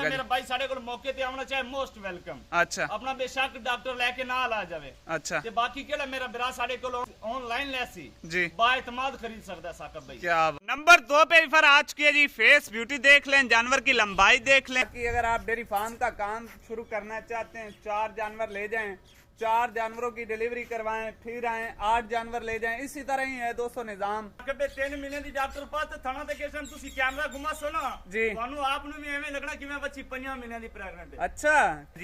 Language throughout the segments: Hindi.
है मेरा भाई साढ़े को मौके ते आना चाहे मोस्ट वेलकम। अच्छा अपना बेशक डॉक्टर लेके नाल आ जावे। अच्छा ते बाकी केड़ा मेरा बिरा साढ़े को ऑनलाइन लेसी जी बाएतमाद खरीद सकता है साकब भाई। क्या नंबर 2 पे फिर आ चुकी है जी फेस ब्यूटी देख लें, जानवर की लंबाई देख लें कि अगर आप डेयरी फार्म का काम शुरू करना चाहते हैं, 4 जानवर ले जाएं, 4 जानवरों की डिलीवरी करवाएं, फिर आए 8 जानवर ले जाएं, इसी तरह ही है दोस्तों निजाम। 3 महीने दी डॉक्टर पास थाना ते केसन तुसी कैमरा घुमा सो ना जी ਤੁਹਾਨੂੰ ਆਪ ਨੂੰ ਵੀ ਐਵੇਂ ਲੱਗਣਾ ਕਿਵੇਂ ਬੱਚੀ 5 ਮਹੀਨਿਆਂ ਦੀ ਪ੍ਰੈਗਨੈਂਟ ਹੈ। अच्छा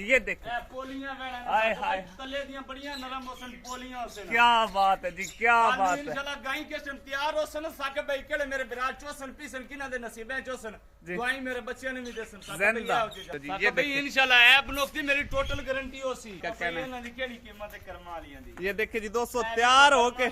ये देखो ਇਹ ਪੋਲੀਆਂ ਵੈਣਾ हाय हाय ਤੱਲੇ ਦੀਆਂ ਬੜੀਆਂ ਨਰਮ ਹੋਸਨ ਪੋਲੀਆਂ ਹੋਸਨ। क्या बात है जी, क्या बात है। इंशाल्लाह गाय के सम तैयार होसन साकब भाई केड़े मेरे विराज चोसन पीसन किना दे नसीबे चोसन गाय मेरे बच्चे ने भी देसन साकब भाई। ये भाई इंशाल्लाह ऐ बनोक्ति मेरी टोटल गारंटी होसी क्या कहना है दी केड़ी कीमत करम वालियां दी। ये देखिए जी दोस्तों तैयार होके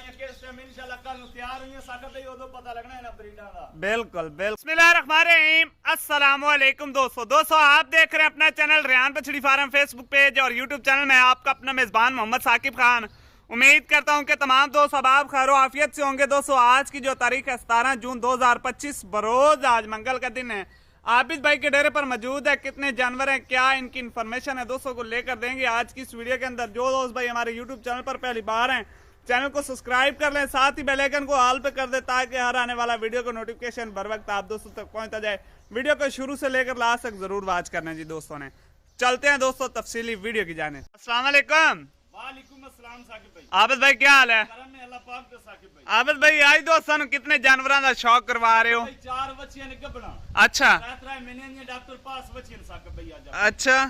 इंशाल्लाह कल नु तैयार हुई साकब भाई ओदो पता लगना है ना ब्रीडा दा। बिल्कुल बिल्कुल। बिस्मिल्लाहिर्रहमानिर्रहीम, अस्सलाम वालेकुम दोस्तों आप देख रहे हैं अपना चैनल रेहान बछड़ी फार्म फेसबुक पेज और यूट्यूब चैनल में आपका अपना मेजबान मोहम्मद साकिब खान। उम्मीद करता हूं कि तमाम दोस्त अब खैर आफियत से होंगे। दोस्तों आज की जो तारीख है 17 जून 2025 बरोज आज मंगल का दिन है। आबिद भाई के डेरे पर मौजूद है, कितने जानवर हैं, क्या इनकी इन्फॉर्मेशन है दोस्तों को लेकर देंगे आज की इस वीडियो के अंदर। जो दोस्त भाई हमारे यूट्यूब चैनल पर पहली बार हैं चैनल को सब्सक्राइब कर लें, साथ ही बेल आइकन को ऑल पे कर दे ताकि हर आने वाला वीडियो को नोटिफिकेशन बर वक्त आप दोस्तों तक पहुंचता जाए। वीडियो को शुरू से लेकर लास्ट तक जरूर वॉच करना जी दोस्तों ने। चलते हैं दोस्तों तफसीली वीडियो की जाने। अस्सलाम वालेकुम। वालेकुम अस्सलाम साकिब भाई। आबिद भाई क्या हाल है? करम है अल्लाह पाक दा साकिब भाई। आबिद भाई आई दोस्तों कितने जानवरों का शौक करवा रहे हो? 4 बच्चियां ने गबना। अच्छा 3 महीने ने डॉक्टर पास बच्चियां साकिब भाई आज। अच्छा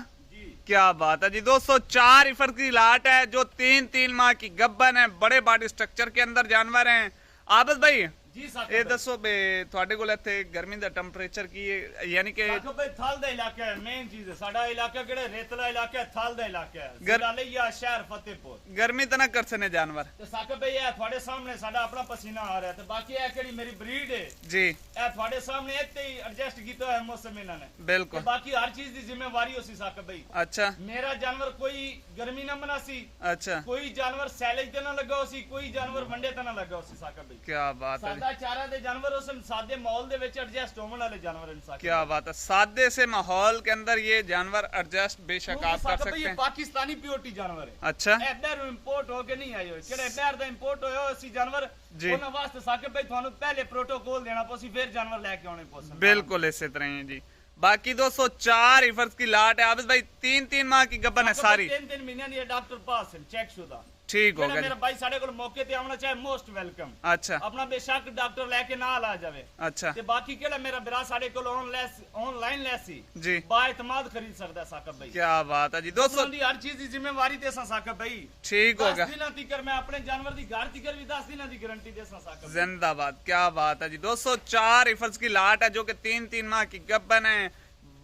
क्या बात है जी दोस्तों, 4 इफर की लाट है जो 3 माह की गब्बन है, बड़े बॉडी स्ट्रक्चर के अंदर जानवर हैं। आबिद भाई जी साहब ये दसो बे ਤੁਹਾਡੇ ਕੋਲ ਇੱਥੇ ਗਰਮੀ ਦਾ ਟੈਂਪਰੇਚਰ ਕੀ ਹੈ, ਯਾਨੀ ਕਿ ਸਾਕਬ ਭਾਈ ਥਲ ਦਾ ਇਲਾਕਾ ਹੈ, ਮੇਨ ਚੀਜ਼ ਹੈ ਸਾਡਾ ਇਲਾਕਾ ਕਿਹੜਾ ਰੇਤਲਾ ਇਲਾਕਾ ਹੈ, ਥਲ ਦਾ ਇਲਾਕਾ ਹੈ, ਜ਼ਿਲ੍ਹਾ ਸ਼ਹਿਰ ਫਤਿਹਪੁਰ। ਗਰਮੀ ਤਾਂ ਨਾ ਕਰ ਸਨੇ ਜਾਨਵਰ ਤੇ ਸਾਕਬ ਭਾਈ ਇਹ ਤੁਹਾਡੇ ਸਾਹਮਣੇ ਸਾਡਾ ਆਪਣਾ ਪਸੀਨਾ ਆ ਰਿਹਾ ਤੇ ਬਾਕੀ ਇਹ ਕਿਹੜੀ ਮੇਰੀ ਬਰੀਡ ਹੈ ਜੀ ਇਹ ਤੁਹਾਡੇ ਸਾਹਮਣੇ ਇੱਥੇ ਹੀ ਐਡਜਸਟ ਕੀਤਾ ਹੋਇਆ ਮੌਸਮ ਇਹਨਾਂ ਨੇ। ਬਿਲਕੁਲ ਬਾਕੀ ਹਰ ਚੀਜ਼ ਦੀ ਜ਼ਿੰਮੇਵਾਰੀ ਹੋਸੀ ਸਾਕਬ ਭਾਈ। ਅੱਛਾ ਮੇਰਾ ਜਾਨਵਰ ਕੋਈ ਗਰਮੀ ਨਾ ਮਨਾਸੀ, ਅੱਛਾ ਕੋਈ ਜਾਨਵਰ ਸੈਲੇਜ ਤੇ ਨਾ ਲੱਗਾ ਹੋਸੀ, ਕੋਈ ਜਾਨਵਰ ਵੰਡੇ ਤੇ ਨਾ ਲੱਗਾ ਹੋਸੀ ਸਾਕਬ ਭਾਈ। ਕੀ ਬਾਤ ਹੈ। ਸਾਡਾ ਚਾਰਾ ਦੇ जानवर उस सादे माहौल दे विच एडजस्ट होने वाले जानवर हैं। क्या बात है, सादे से माहौल के अंदर ये जानवर एडजस्ट बेशक आप कर सकते हैं। पाकिस्तानी प्योरिटी जानवर है। अच्छा इधर इंपोर्ट होके नहीं आए हो केड़े इधर दा इंपोर्ट होयो इसी जानवर उन वास्ते साकिब भाई थानू पहले प्रोटोकॉल देना पोसी फिर जानवर लेके आने पोसी। बिल्कुल इसी तरह है जी। बाकी दोस्तों 4 इफर्स की लाट है। आबिद भाई 3 माह की गब्बन है सारी। 3 महीने की डॉक्टर पास है चेक शुदा। ठीक हो गया मेरा भाई साढ़े को मौके ते आना चाहे मोस्ट वेलकम। अच्छा अपना बेशक डॉक्टर लेके नाल आ जावे। अच्छा ते बाकी केड़ा मेरा बिरा साढ़े को ऑनलाइन लेसी जी बाएतमाद खरीद सकता है साकिब भाई। क्या बात है जी दोस्तों हर चीज की जिम्मेवारी दे साकिब भाई। ठीक हो गया। 10 दिन तक मैं अपने जानवर दी घर तक भी 10 दिन की गारंटी दे साकिब। जिंदाबाद। क्या बात है जी दोस्तों, 4 इफर्स की लाट है जो कि 3 माह की गब्बन है।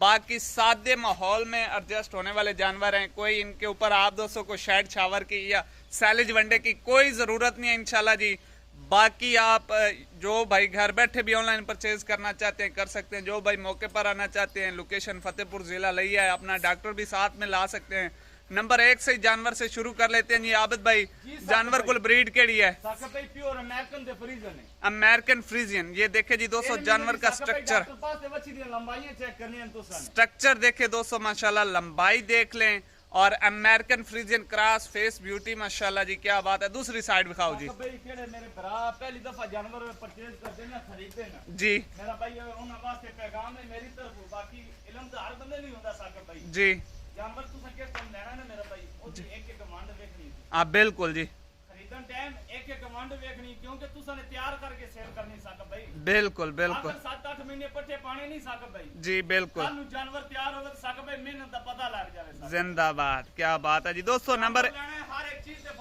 बाकी सादे माहौल में एडजस्ट होने वाले जानवर हैं। कोई इनके ऊपर आप दोस्तों को शेड शावर की या सैलेज वनडे की कोई ज़रूरत नहीं है इंशाल्लाह जी। बाकी आप जो भाई घर बैठे भी ऑनलाइन परचेज करना चाहते हैं कर सकते हैं। जो भाई मौके पर आना चाहते हैं लोकेशन फतेहपुर ज़िला लिया है, अपना डॉक्टर भी साथ में ला सकते हैं। नंबर 1 से जानवर से शुरू कर लेते हैं जी। आबिद भाई जानवर को ब्रीड केड़ी है? प्योर अमेरिकन ते फ्रीजियन है। American Friesian. ये देखे जी दोस्तों जानवर का स्ट्रक्चर स्ट्रक्चर देखे दोस्तों माशाल्लाह, लंबाई देख लें और American Friesian cross face beauty माशाल्लाह जी। क्या बात है। दूसरी साइड दिखाओ जी। मेरे भरा पहली दफा जानवर परचेज करते ना खरीदते ना जी मेरा भाई उन वास्ते पैगाम है मेरी तरफ। बाकी इल्म तो हर बंदे नहीं होता साकिब भाई जी। जानवर तू संकेत कम लेना ना मेरा भाई और एक कमांड देखनी। हां बिल्कुल जी। खरीदन टाइम एक कमांड देखनी क्योंकि तू सने तैयार करके सेल करनी साकिब भाई। बिल्कुल बिल्कुल। 7-8 महीने पट्टे पानी नहीं साकिब भाई जी बिल्कुल। कल जानवर तैयार होवे तो साकिब भाई मेहनत दा पता लग जावे। जिंदाबाद। क्या बात है जी दोस्तों। नंबर हर एक चीज पे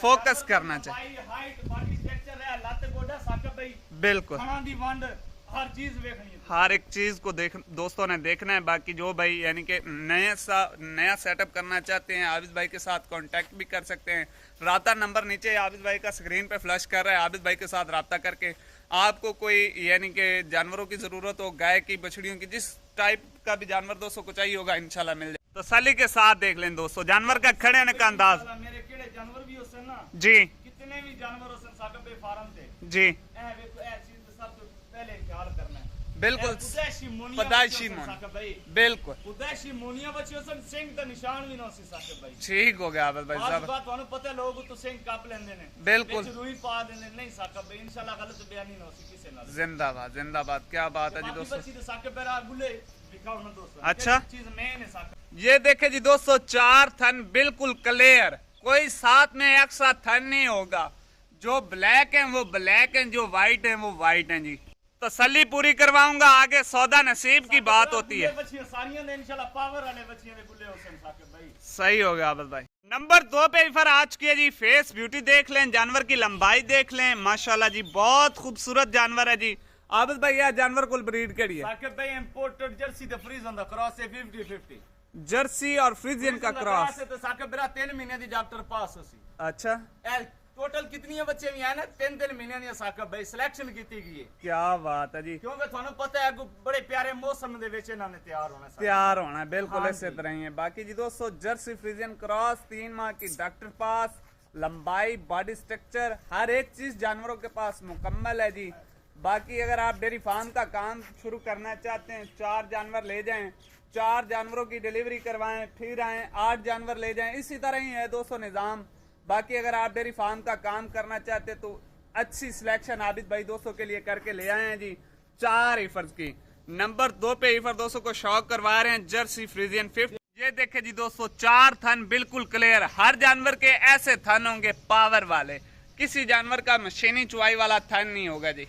फोकस करना चाहिए। हाइट बॉडी स्ट्रक्चर है लत गोडा साकिब भाई बिल्कुल। खाना दी वंड हर चीज देखनी है। हर एक चीज को दोस्तों ने देखना है। बाकी जो भाई यानी कि नया सेटअप करना चाहते हैं आबिद भाई के साथ कांटेक्ट भी कर सकते हैं। राब्ता नंबर नीचे आबिद भाई का स्क्रीन पे फ्लैश कर रहा है। आबिद भाई के साथ राब्ता करके आपको कोई यानी कि जानवरों की जरूरत हो, गाय की बछड़ियों की, जिस टाइप का भी जानवर दोस्तों को चाहिए होगा इंशाल्लाह मिल जाए। तो सली के साथ देख लें दोस्तों जानवर का खड़े का अंदाज। मेरे केड़े जानवर भी होसन ना जी कितने भी जानवर होसन साकिब भाई फार्म ते जी ए देखो ए चीज सब पहले ख्याल करना है। बिल्कुल उदैशी मोनिया पदाइशी बच्चे मोनिया। साकिब भाई बिल्कुल उदैशी मोनिया बच्चे सन सिंह दा निशान भी ना सी साकिब भाई। ठीक हो गया आबिद भाई आज साहब, बात ਤੁਹਾਨੂੰ ਪਤਾ ਲੋਕ तो सिंह काप लेंदे ने बिल्कुल। ਵਿੱਚ रूई पा देंदे नहीं साकिब भाई इंशाल्लाह गलत बयानी ना सी किसी नाल। जिंदाबाद जिंदाबाद, क्या बात है जी बाकी दोस्तों। बच्ची तो साकिब भाई गुले दिखाओ ना दोस्तों। अच्छा। ये चीज मेन है साकिब। ये देखे जी दोस्तों, 4 थन बिल्कुल क्लियर, कोई साथ में एक्स्ट्रा थन नहीं होगा। जो ब्लैक है वो ब्लैक है, जो व्हाइट है वो व्हाइट है जी। तसल्ली पूरी करवाऊंगा, आगे सौदा नसीब की बात होती है। बच्चियां सारियां ने इंशाल्लाह पावर वाले बच्चियां ने गुले हुसैन साकिब भाई। सही हो गया आबिद भाई। नंबर 2 पे फिर आज की है जी फेस ब्यूटी देख लें, जानवर की लंबाई देख लें, माशाल्लाह जी बहुत खूबसूरत जानवर है जी। आबिद भाई यह जानवर कुल ब्रीड केड़ी है? साकिब भाई imported Jersey the freeze on the cross है 50-50 जर्सी और फ्रीजियन का क्रॉस। है तो साकिब भाई 3 महीने दी डॉक्टर पास होसी। अच्छा, टोटल कितनी बच्चे भी हैं ना 3 महीने दी साकिब भाई सिलेक्शन की गई है। क्या बात है जी। क्योंकि थानू पता है अगू बड़े प्यारे मौसम दे विच इन्हां ने तैयार होना है। तैयार होना है बिल्कुल हाँ इसी जी। तरह ही है। बाकी जी दोस्तों, जर्सी फ्रीजियन क्रॉस, 3 माह की डॉक्टर पास, लंबाई, बॉडी स्ट्रक्चर, हर एक चीज जानवरों के पास मुकम्मल है जी। बाकी अगर आप डेयरी फार्म का काम शुरू करना चाहते हैं, 4 जानवर ले जाएं, 4 जानवरों की डिलीवरी करवाएं, फिर आए 8 जानवर ले जाएं, इसी तरह ही है दोस्तों निज़ाम। बाकी अगर आप डेयरी फार्म का काम करना चाहते तो अच्छी सिलेक्शन आबिद भाई दोस्तों के लिए करके ले आए हैं जी। 4 ईफर्स की। नंबर 2 पे ईफर दोस्तों को शौक करवा रहे हैं जर्सी फ्रीजियन 50। ये देखे जी दोस्तों, 4 थन बिल्कुल क्लियर, हर जानवर के ऐसे थन होंगे पावर वाले, किसी जानवर का मशीनी चुवाई वाला थन नहीं होगा जी।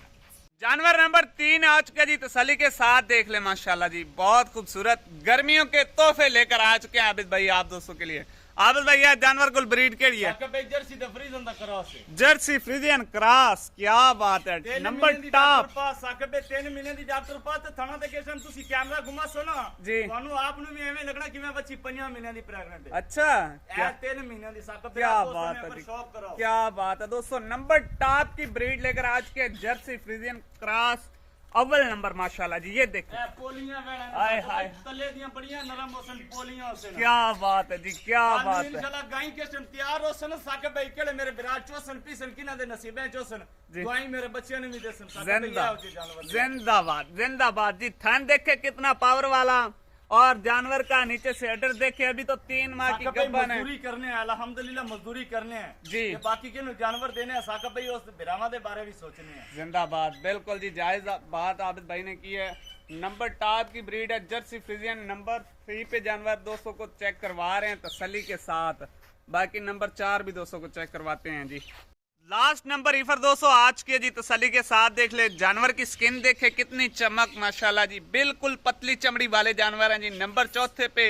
जानवर नंबर 3 आ चुका जी, तसल्ली के साथ देख ले, माशाल्लाह जी बहुत खूबसूरत गर्मियों के तोहफे लेकर आ चुके हैं आबिद भाई आप दोस्तों के लिए। आबिद भाई यह जानवर कुल ब्रीड के लिए साकिब भाई Jersey the freeze on the cross है। जर्सी फ्रीजियन क्रॉस, क्या बात है। 3 नंबर महीने दी टॉप डॉक्टर पास साकिब भाई 3 महीने दी डॉक्टर पास ते थाना ते केसन तुसी कैमरा घुमा सो ना जी। ਤੁਹਾਨੂੰ ਆਪ ਨੂੰ ਵੀ ਐਵੇਂ ਲੱਗਣਾ ਕਿ ਮੈਂ ਬੱਚੀ 5 ਮਹੀਨਿਆਂ ਦੀ ਪ੍ਰੈਗਨੈਂਟ ਹੈ। अच्छा, ਇਹ 3 ਮਹੀਨਿਆਂ ਦੀ ਸਾਕਿਬ भाई क्या आप बात दोस्तों है ने जी। पर शौक कराओ। क्या बात है दोस्तों, नंबर टॉप की ब्रीड लेकर आज के जर्सी फ्रीजियन क्रॉस अव्वल नंबर माशाल्लाह जी। ये देखो ए पोलियां वेड़ा हाय हाय। तले दियां बड़ियां नरम होसन पोलियां होसन। क्या बात है जी, क्या बात है। इंशाल्लाह गाय के सन तैयार होसन साकिब भाई केड़े मेरे विराट चोसन पीसन किना दे नसीबे चोसन जी। गाय मेरे बच्चियां ने भी देसन साकिब भाई जिंदा ये होते जानवर। जिंदाबाद जिंदाबाद जी। थन देखे कितना पावर वाला, और जानवर का नीचे से अडर देखे, अभी तो 3 माह की साकिब भाई गब्बन है मजदूरी करने हैं अल्हम्दुलिल्लाह मजदूरी करने हैं जी। ये बाकी के नु जानवर देने हैं साकिब भाई उस बिरामा दे बारे भी सोचने हैं। जिंदाबाद, बिल्कुल जी जायज बात आबिद भाई ने की है। नंबर टॉप की ब्रीड है जर्सी फ्रीजियन। नंबर 3 पे जानवर दोस्तों को चेक करवा रहे हैं तसल्ली के साथ। बाकी नंबर 4 भी दोस्तों को चेक करवाते हैं जी। लास्ट नंबर ईफर दोस्तों आज के जी, तसल्ली के साथ देख ले, जानवर की स्किन देखे कितनी चमक माशाल्लाह जी, बिल्कुल पतली चमड़ी वाले जानवर हैं जी। नंबर 4 पे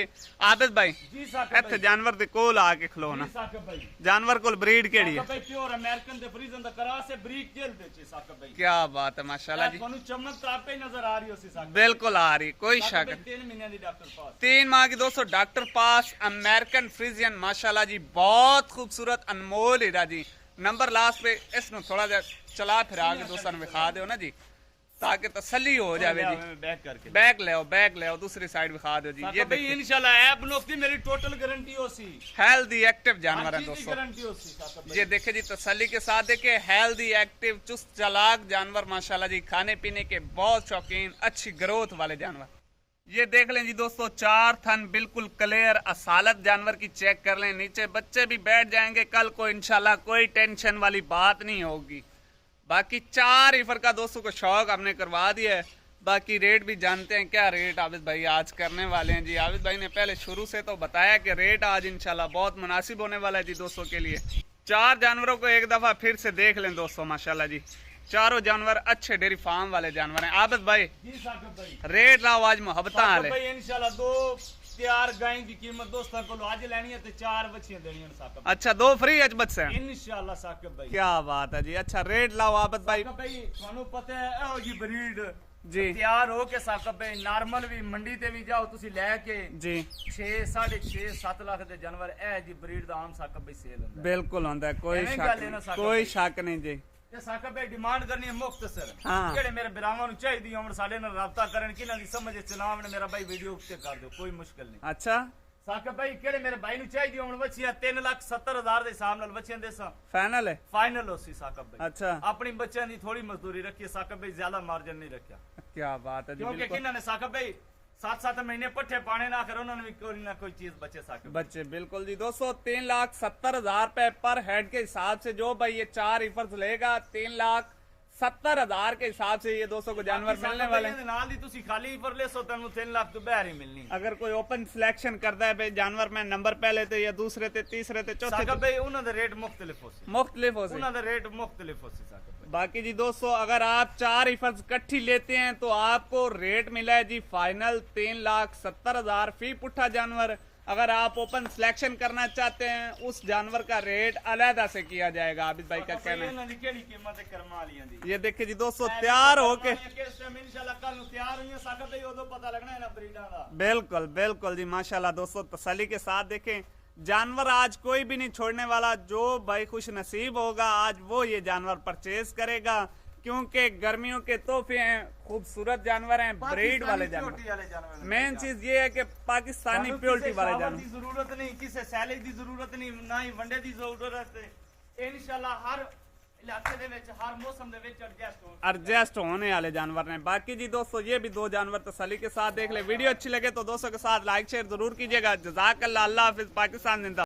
आबिद भाई जी साकिब इत्थे भाई जानवर दे कोल आके खलो ना। जी साकिब भाई जानवर कोल ब्रीड केड़ी साकिब है? भाई प्योर अमेरिकन दे फ्रीजन द करा से ब्रीक जेल दे ची साकिब भाई। क्या बात है माशाल्लाह जी, ਤੁਹਾਨੂੰ चमक तो आपे नजर आ रही हो सी साकिब बिल्कुल आ रही, कोई भाई। शक साकिब नहीं। भाई 3 महीने दी डॉक्टर पास 3 माह की दोस्तों डॉक्टर पास, अमेरिकन फ्रीजियन माशाल्लाह जी बहुत खूबसूरत अनमोल हीरा जी। नंबर लास्ट पे इसमें थोड़ा जा चला फिर आगे दोस्तों ने दिखा दो ना जी, ताकि तसल्ली हो जावे जी। बैक करके बैक ले आओ दूसरी साइड दिखा दो जी। ये साकिब भाई देखिए इंशाल्लाह ऐप नोकती मेरी टोटल गारंटी होसी। हेल्दी एक्टिव जानवर है हर चीज की दोस्तों। गारंटी होसी साकिब भाई। ये देखे जी तसल्ली के साथ देखे, हेल्दी एक्टिव चुस्त चालाक जानवर माशाल्लाह जी, खाने पीने के बहुत शौकीन, अच्छी ग्रोथ वाले जानवर। ये देख लें जी दोस्तों, 4 थन बिल्कुल क्लियर असालत जानवर की चेक कर लें, नीचे बच्चे भी बैठ जाएंगे कल को इंशाल्लाह, कोई टेंशन वाली बात नहीं होगी। बाकी 4 ईफर का दोस्तों को शौक हमने करवा दिया है। बाकी रेट भी जानते हैं, क्या रेट आबिद भाई आज करने वाले हैं जी। आबिद भाई ने पहले शुरू से तो बताया कि रेट आज इंशाल्लाह बहुत मुनासिब होने वाला है जी दोस्तों के लिए। 4 जानवरों को एक दफा फिर से देख लें दोस्तों, माशाल्लाह जी चारों जानवर अच्छे डेयरी फार्म वाले जानवर हैं। आबिद भाई जी साकिब भाई रेट लाओ आज मोहब्बत साकिब हाले। भाई इंशाल्लाह 2 तैयार गाय की कीमत दोस्तों को आज लेनी है तो 4 बच्चियां देनी है साकिब भाई। अच्छा 2 फ्री अजबत से हैं। इंशाल्लाह साकिब भाई। क्या बात है जी। अच्छा रेट लाओ आबिद भाई साकिब भाई ਤੁਹਾਨੂੰ पता है ਇਹੋ जी ब्रीड जी ਤਿਆਰ ਹੋ ਕੇ ਸਾਕਿਬ ਭਾਈ ਨਾਰਮਲ ਵੀ ਮੰਡੀ ਤੇ ਵੀ ਜਾਓ ਤੁਸੀਂ ਲੈ ਕੇ जी 6 6.5 7 ਲੱਖ ਦੇ ਜਾਨਵਰ ਇਹ ਜੀ ਬਰੀਡ ਦਾ ਆਮ ਸਾਕਿਬ ਭਾਈ ਸੇਲ ਹੁੰਦਾ बिल्कुल होता है, कोई ਐਵੇਂ शक ਗੱਲ ਹੈ ਨਾ नहीं, ਸਾਕਿਬ कोई भाई। शक नहीं जी। ਤੇ ਸਾਕਿਬ ਭਾਈ ਡਿਮਾਂਡ ਕਰਨੀ ਹੈ ਮੁਖਤਸਰ ਹਾਂ। ਜਿਹੜੇ ਮੇਰੇ ਭਰਾਵਾਂ ਨੂੰ ਚਾਹੀਦੀ ਹੋਣ ਸਾਡੇ ਨਾਲ ਰਾਬਤਾ ਕਰਨ ਕਿਨਾਂ ਦੀ ਸਮਝ ਚ ਨਾ ਆਵਣ ਮੇਰਾ ਭਾਈ ਵੀਡੀਓ ਉੱਤੇ ਕਰ ਦਿਓ, ਕੋਈ ਮੁਸ਼ਕਲ ਨਹੀਂ। अच्छा ਸਾਕਿਬ ਭਾਈ ਕਿਹੜੇ ਮੇਰੇ ਭਾਈ ਨੂੰ ਚਾਹੀਦੀ ਹੋਣ ਬੱਚੀਆਂ 3,70,000 ਦੇ ਹਿਸਾਬ ਨਾਲ ਬੱਚਿਆਂ ਦੇ ਸਾਂ फाइनल है। ਫਾਈਨਲ ਹੋ ਸੀ ਸਾਕਿਬ ਭਾਈ। अच्छा ਆਪਣੀ ਬੱਚਿਆਂ ਦੀ ਥੋੜੀ ਮਜ਼ਦੂਰੀ ਰੱਖੀ ਸਾਕਿਬ ਭਾਈ, ਜ਼ਿਆਦਾ ਮਾਰਜਨ ਨਹੀਂ ਰੱਖਿਆ। क्या बात है जी, क्योंकि बिल्कुल। किन्ना ने साकब भाई 7-7 महीने पट्ठे पाने ना करो उन्होंने भी कोई ना कोई चीज बचे साकब। बच्चे बिल्कुल जी दोस्तों 3,70,000 रुपए पर हेड के हिसाब से जो भाई ये 4 ईफर्स लेगा 3,70,000 के हिसाब से ये दोस्तों को जानवर मिलने वाले हैं। नाल दी तुसी खाली पर ले सो तनु 3 लाख तो बाहर ही मिलनी। अगर कोई ओपन सिलेक्शन करता है भाई जानवर में नंबर पहले थे या दूसरे थे तीसरे थे चौथे साकब भाई उन्हां दे रेट मुख्तलिफ हो सी मुख्तलिफ हो उन्हां दे रेट मुख्तलिफ हो सी साकब भाई। बाकी जी दोस्तों अगर आप 4 ईफर्स इकट्ठी लेते हैं तो आपको रेट मिला है जी फाइनल 3,70,000 फी पुट्ठा जानवर। अगर आप ओपन सिलेक्शन करना चाहते हैं उस जानवर का रेट अलहदा से किया जाएगा। आबिद भाई का कहना है इन्हां दी केड़ी कीमत है करमा वालियां दी। ये देखिए जी दोस्तों तैयार होके किस टाइम इंशाल्लाह कल नु तैयार होइए साकब भाई ओदो पता लगना है ना ब्रीडां दा। बिल्कुल बिल्कुल जी माशाल्लाह दोस्तों तसल्ली के साथ देखें जानवर आज कोई भी नहीं छोड़ने वाला। जो भाई खुश नसीब होगा आज वो ये जानवर परचेज करेगा क्योंकि गर्मियों के तोहफे हैं, खूबसूरत जानवर हैं, ब्रीड वाले जानवर। मेन चीज ये है कि पाकिस्तानी प्योरिटी वाले जानवर की जरूरत नहीं, किसी सैलेज की जरूरत नहीं, ना ही वंडे की जरूरत है। इंशाल्लाह हर इलाके दे विच हर मौसम दे विच एडजस्ट होने वाले जानवर हैं। बाकी जी दोस्तों ये भी 2 जानवर तसल्ली के साथ देख ले। वीडियो अच्छी लगे तो दोस्तों के साथ लाइक शेयर जरूर कीजिएगा। जज़ाकल्लाह, अल्लाह हाफिज, पाकिस्तान जिंदा।